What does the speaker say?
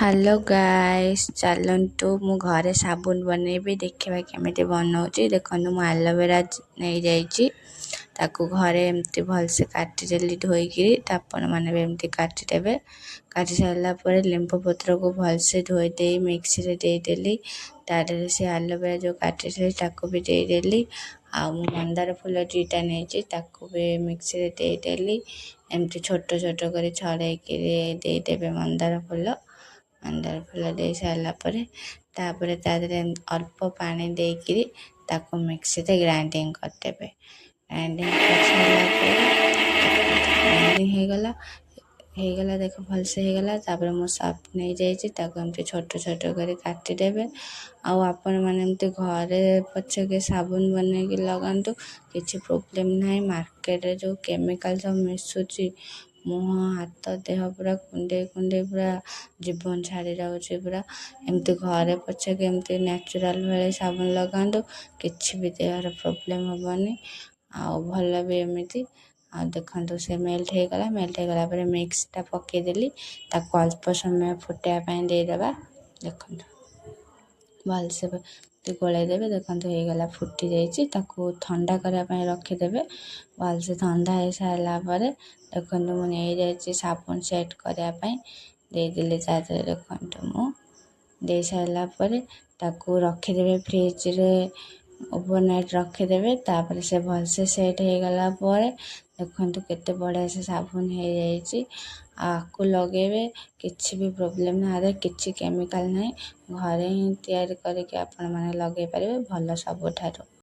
Hello guys, चलतु मु घरे साबुन बनैबी देखा केमी बनाऊँगी। देखो मु एलोवेरा नहीं जाइए ताकू घरे एमती भलसे काटिदेली धोईकी आपण मैंने भी एमती काटिदेवे। काटि सारापर लेंबू पत्र को भलसे धोईदे मिक्सी रे देदेली। तारे से एलोवेरा जो काटी ताकू भी देदेली। आ मंदार फूल दुईटा नहीं ताकू भी मिक्सी रे देदेली। एमती छोट छोट कर छड़ाई देदेवे मंदार फूल दे सारापर तापर अल्प पानी देकरी ताकू मिक्सी रे ग्राइंडिंग करदेवे। ग्राइंडिंग कर सारापर ହେଇଗଲା ଦେଖ ଭଲସେ ହେଇଗଲା। ତାପରେ ମୁଁ ସର୍ଫ ନେଇଯାଇଛି ତାକୁ ଏମିତି ଛୋଟ ଛୋଟ କରି କାଟିଦେବେ। ଆଉ ଆପଣମାନେ ଏମିତି ଘରେ ପଛକେ ସାବୁନ ବନେଇକି ଲଗାନ୍ତୁ, କିଛି ପ୍ରୋବ୍ଲେମ୍ ନାହିଁ। ମାର୍କେଟରେ ଯେଉଁ କେମିକାଲ ସବୁ ମିଶୁଛି ମୁହଁ ହାତ ଦେହ ପୁରା କୁଣ୍ଡେଇ ପୁରା ଜୀବନ ଛାଡ଼ି ଯାଉଛି ପୁରା। ଏମିତି ଘରେ ପଛକେ ଏମିତି ନ୍ୟାଚୁରାଲ ଭଳି ସାବୁନ ଲଗାନ୍ତୁ, କିଛି ବି ଦେହର ପ୍ରୋବ୍ଲେମ୍ ହେବନି। ଆଉ ଭଲ ବି ଏମିତି। ଆଉ ଦେଖନ୍ତୁ ସେ ମେଲ୍ଟ ହେଇଗଲା ପରେ ମିକ୍ସଟା ପକେଇଦେଲି। ତାକୁ ଅଳ୍ପ ସମୟ ଫୁଟାଇବା ପାଇଁ ଦେଇଦେବା। ଦେଖନ୍ତୁ ଭଲସେ ଗୋଳେଇ ଦେବେ। ଦେଖନ୍ତୁ ହେଇଗଲା, ଫୁଟି ଯାଇଛି। ତାକୁ ଥଣ୍ଡା କରିବା ପାଇଁ ରଖିଦେବେ। ଭଲସେ ଥଣ୍ଡା ହେଇସାରିଲା ପରେ ଦେଖନ୍ତୁ ମୁଁ ନେଇଯାଇଛି ସାବୁନ ସେଟ୍ କରିବା ପାଇଁ ଦେଇଦେଲି ତା ଦେହରେ। ଦେଖନ୍ତୁ ମୁଁ ଦେଇ ସାରିଲା ପରେ ତାକୁ ରଖିଦେବେ ଫ୍ରିଜରେ ଓଭରନାଇଟ୍ ରଖିଦେବେ। ତାପରେ ସେ ଭଲସେ ସେଟ୍ ହେଇଗଲା ପରେ ଦେଖନ୍ତୁ କେତେ ବଢ଼ିଆ ସେ ସାବୁନ ହେଇଯାଇଛି। ଆକୁ ଲଗେଇବେ, କିଛି ବି ପ୍ରୋବ୍ଲେମ୍ ନାହିଁ, କିଛି କେମିକାଲ ନାହିଁ। ଘରେ ହିଁ ତିଆରି କରିକି ଆପଣମାନେ ଲଗେଇ ପାରିବେ, ଭଲ ସବୁଠାରୁ।